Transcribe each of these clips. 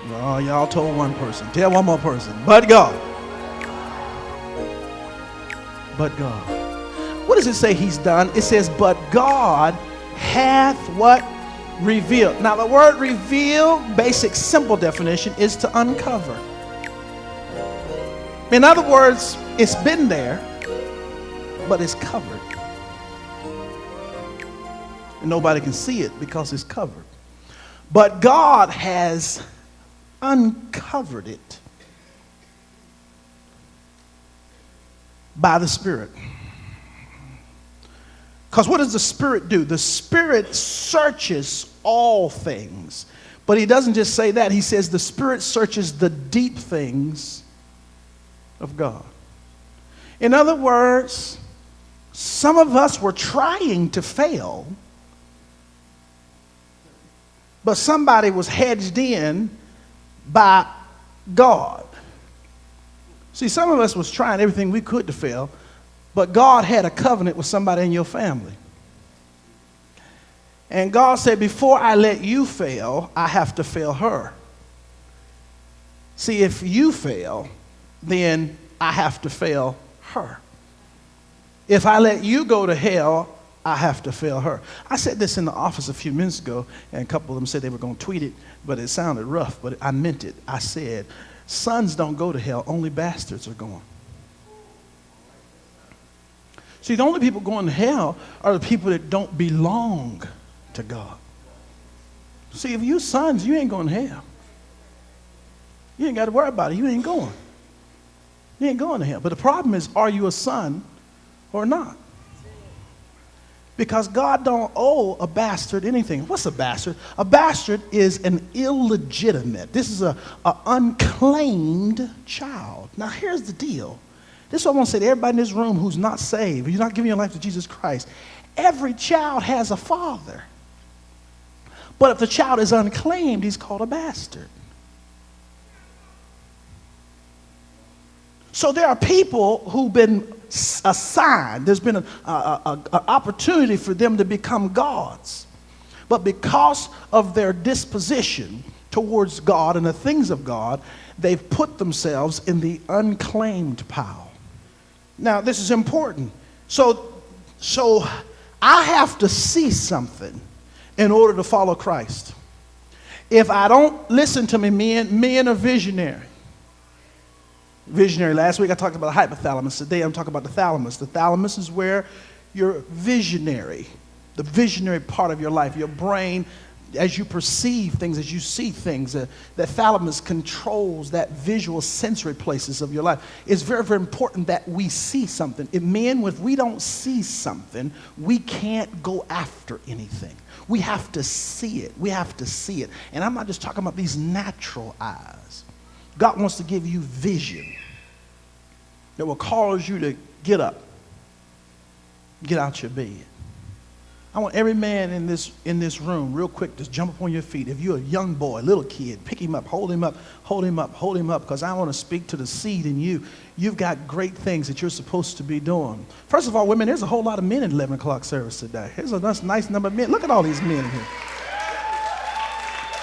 Oh, y'all told one person. Tell one more person. But God. But God. What does it say he's done? It says, but God hath what? Revealed. Now the word reveal, basic simple definition, is to uncover. In other words, it's been there, but it's covered. And nobody can see it because it's covered. But God has uncovered it by the Spirit. Because what does the Spirit do? The Spirit searches all things. But he doesn't just say that. He says the Spirit searches the deep things of God. In other words, some of us were trying to fail, but somebody was hedged in by God. See, some of us was trying everything we could to fail, but God had a covenant with somebody in your family. And God said, before I let you fail, I have to fail her. See, if you fail, then I have to fail her. If I let you go to hell, I have to fail her. I said this in the office a few minutes ago, and a couple of them said they were going to tweet it, but it sounded rough, but I meant it. I said, sons don't go to hell, only bastards are going. See, the only people going to hell are the people that don't belong to God. See, if you sons, you ain't going to hell. You ain't got to worry about it. You ain't going. You ain't going to hell. But the problem is, are you a son or not? Because God don't owe a bastard anything. What's a bastard? A bastard is an illegitimate. This is an unclaimed child. Now, here's the deal. This is what I want to say to everybody in this room who's not saved, who's not giving your life to Jesus Christ. Every child has a father. But if the child is unclaimed, he's called a bastard. So there are people who've been assigned. There's been an opportunity for them to become gods. But because of their disposition towards God and the things of God, they've put themselves in the unclaimed pile. Now, this is important. So I have to see something in order to follow Christ. If I don't listen to me, men are visionary. Visionary. Last week I talked about the hypothalamus. Today I'm talking about the thalamus. The thalamus is where you're visionary, the visionary part of your life. Your brain, as you perceive things, as you see things, the thalamus controls that visual sensory places of your life. It's very, very important that we see something. If we don't see something, we can't go after anything. We have to see it. We have to see it. And I'm not just talking about these natural eyes. God wants to give you vision that will cause you to get up, get out your bed. I want every man in this room, real quick, just jump up on your feet. If you're a young boy, little kid, pick him up, hold him up, hold him up, hold him up, because I want to speak to the seed in you. You've got great things that you're supposed to be doing. First of all, women, there's a whole lot of men in 11 o'clock service today. There's a nice number of men. Look at all these men in here.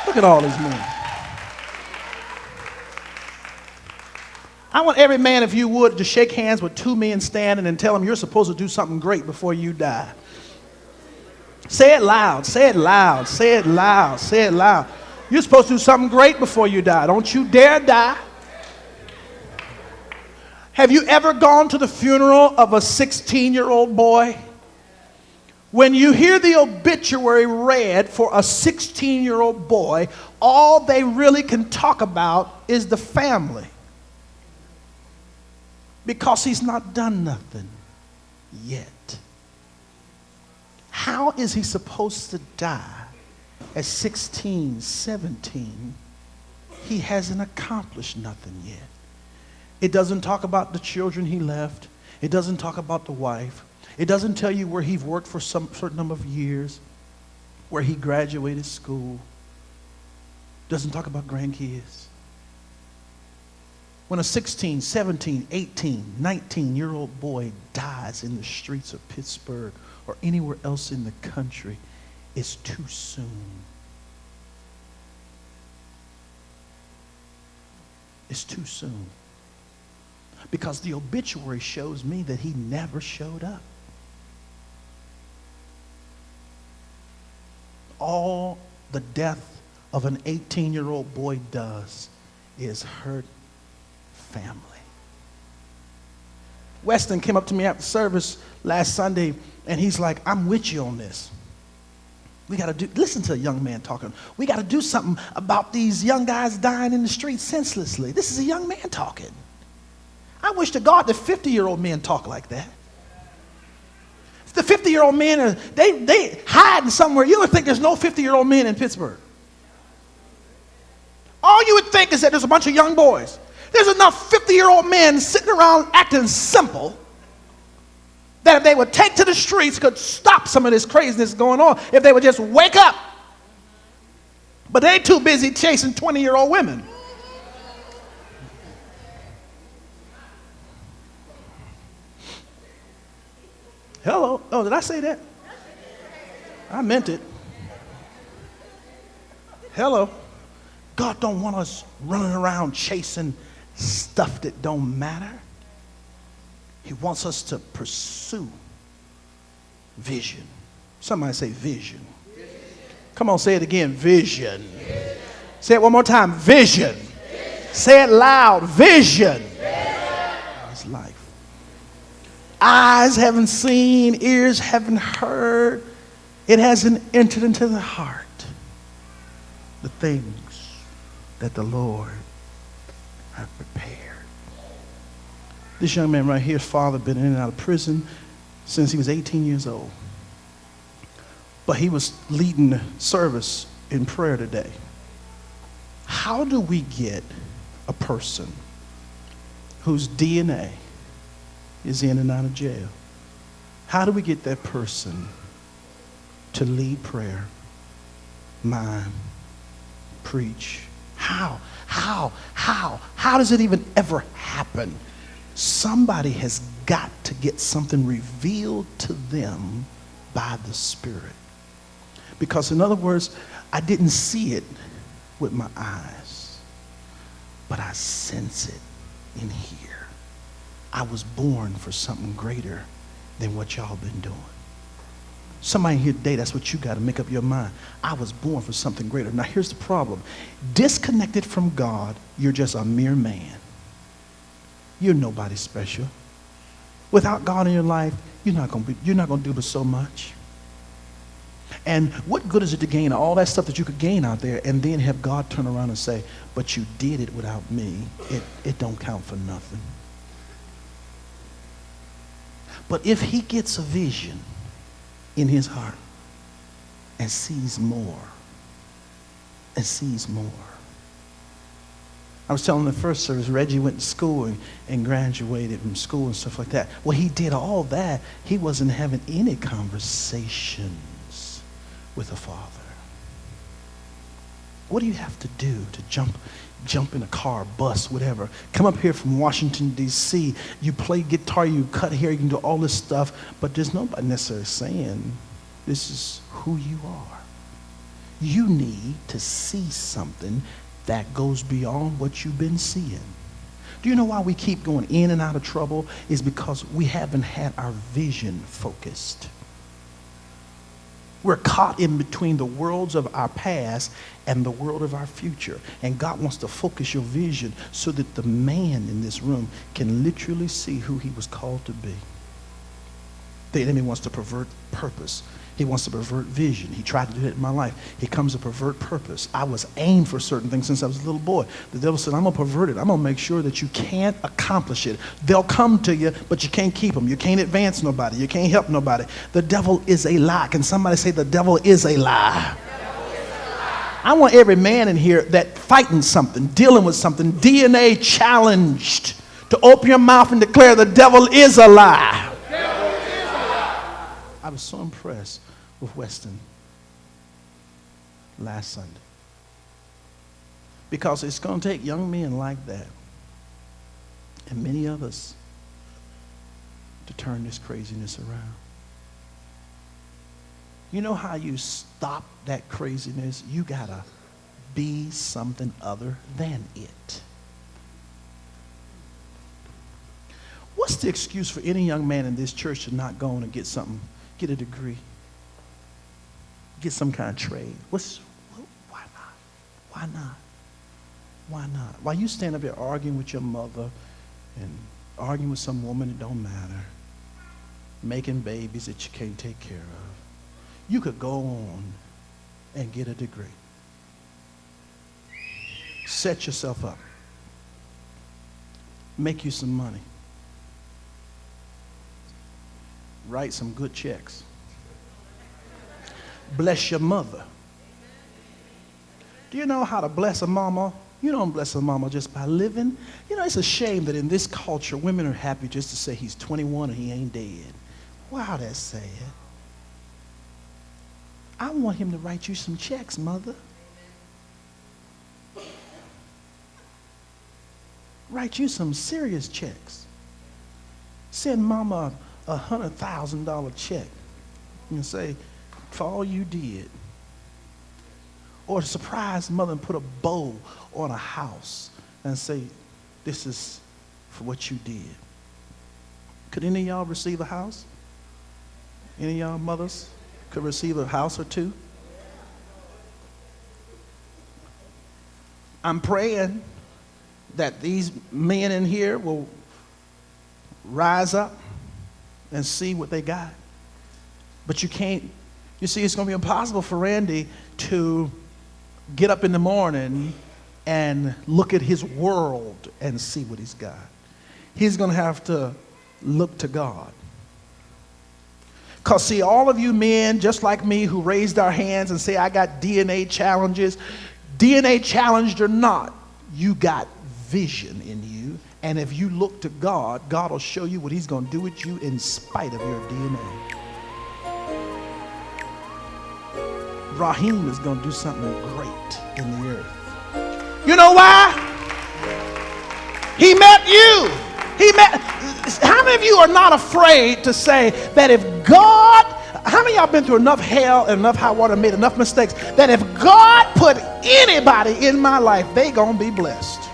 Look at all these men. I want every man, if you would, to shake hands with two men standing and tell them you're supposed to do something great before you die. Say it loud, say it loud, say it loud, say it loud. You're supposed to do something great before you die. Don't you dare die. Have you ever gone to the funeral of a 16-year-old boy? When you hear the obituary read for a 16-year-old boy, all they really can talk about is the family. Because he's not done nothing yet. How is he supposed to die at 16, 17? He hasn't accomplished nothing yet. It doesn't talk about the children he left. It doesn't talk about the wife. It doesn't tell you where he worked for some certain number of years, where he graduated school. It doesn't talk about grandkids. When a 16, 17, 18, 19-year-old boy dies in the streets of Pittsburgh or anywhere else in the country, it's too soon. It's too soon. Because the obituary shows me that he never showed up. All the death of an 18-year-old boy does is hurt family. Weston came up to me after service last Sunday, and he's like, I'm with you on this. We got to listen to a young man talking. We got to do something about these young guys dying in the streets senselessly. This is a young man talking. I wish to God that 50-year-old men talk like that. The 50-year-old men, they hiding somewhere. You would think there's no 50-year-old men in Pittsburgh. All you would think is that there's a bunch of young boys. There's enough 50-year-old men sitting around acting simple that if they would take to the streets could stop some of this craziness going on if they would just wake up. But they too busy chasing 20-year-old women. Hello. Oh, did I say that? I meant it. Hello. God don't want us running around chasing stuff that don't matter. He wants us to pursue vision. Somebody say vision. Vision. Come on, say it again. Vision. Vision. Say it one more time. Vision. Vision. Say it loud. Vision. It's life. Eyes haven't seen, ears haven't heard. It hasn't entered into the heart. The things that the Lord has prepared. This young man right here, his father been in and out of prison since he was 18 years old. But he was leading the service in prayer today. How do we get a person whose DNA is in and out of jail? How do we get that person to lead prayer, mind, preach? How does it even ever happen? Somebody has got to get something revealed to them by the Spirit. Because in other words, I didn't see it with my eyes, but I sense it in here. I was born for something greater than what y'all been doing. Somebody here today, that's what you got to make up your mind. I was born for something greater. Now here's the problem. Disconnected from God, you're just a mere man. You're nobody special. Without God in your life, you're not going to do but so much. And what good is it to gain all that stuff that you could gain out there and then have God turn around and say, but you did it without me. It don't count for nothing. But if he gets a vision in his heart and sees more, I was telling the first service, Reggie went to school and graduated from school and stuff like that. Well, he did all that. He wasn't having any conversations with the Father. What do you have to do to jump in a car, bus, whatever? Come up here from Washington, D.C. You play guitar, you cut hair, you can do all this stuff, but there's nobody necessarily saying this is who you are. You need to see something that goes beyond what you've been seeing. Do you know why we keep going in and out of trouble? Is because we haven't had our vision focused. We're caught in between the worlds of our past and the world of our future. And God wants to focus your vision so that the man in this room can literally see who he was called to be. The enemy wants to pervert purpose. He wants to pervert vision. He tried to do it in my life. He comes to pervert purpose. I was aimed for certain things since I was a little boy. The devil said, I'm going to pervert it. I'm going to make sure that you can't accomplish it. They'll come to you, but you can't keep them. You can't advance nobody. You can't help nobody. The devil is a lie. Can somebody say the devil is a lie? I want every man in here that fighting something, dealing with something, DNA challenged, to open your mouth and declare the devil is a lie. I was so impressed with Weston last Sunday. Because it's going to take young men like that and many others to turn this craziness around. You know how you stop that craziness? You got to be something other than it. the excuse for any young man in this church to not go on and get something, get a degree, get some kind of trade? Why not? Why not? Why not? Why you stand up here arguing with your mother and arguing with some woman that don't matter, making babies that you can't take care of? You could go on and get a degree. Set yourself up. Make you some money. Write some good checks. Bless your mother. Do you know how to bless a mama? You don't bless a mama just by living. You know, it's a shame that in this culture, women are happy just to say he's 21 and he ain't dead. Wow, that's sad. I want him to write you some checks, mother. Write you some serious checks. Send mama a $100,000 check and say, for all you did. Or surprise mother and put a bow on a house and say, this is for what you did. Could any of y'all receive a house? Any of y'all mothers could receive a house or two? I'm praying that these men in here will rise up and see what they got. But you can't, you see, it's going to be impossible for Randy to get up in the morning and look at his world and see what he's got. He's going to have to look to God. Because see, all of you men, just like me, who raised our hands and say, I got DNA challenges, DNA challenged or not, you got vision in you. And if you look to God, God will show you what he's going to do with you in spite of your DNA. Raheem is going to do something great in the earth. You know why? He met you. How many of you are not afraid to say that if God, how many of y'all been through enough hell and enough high water and made enough mistakes that if God put anybody in my life, they gonna be blessed?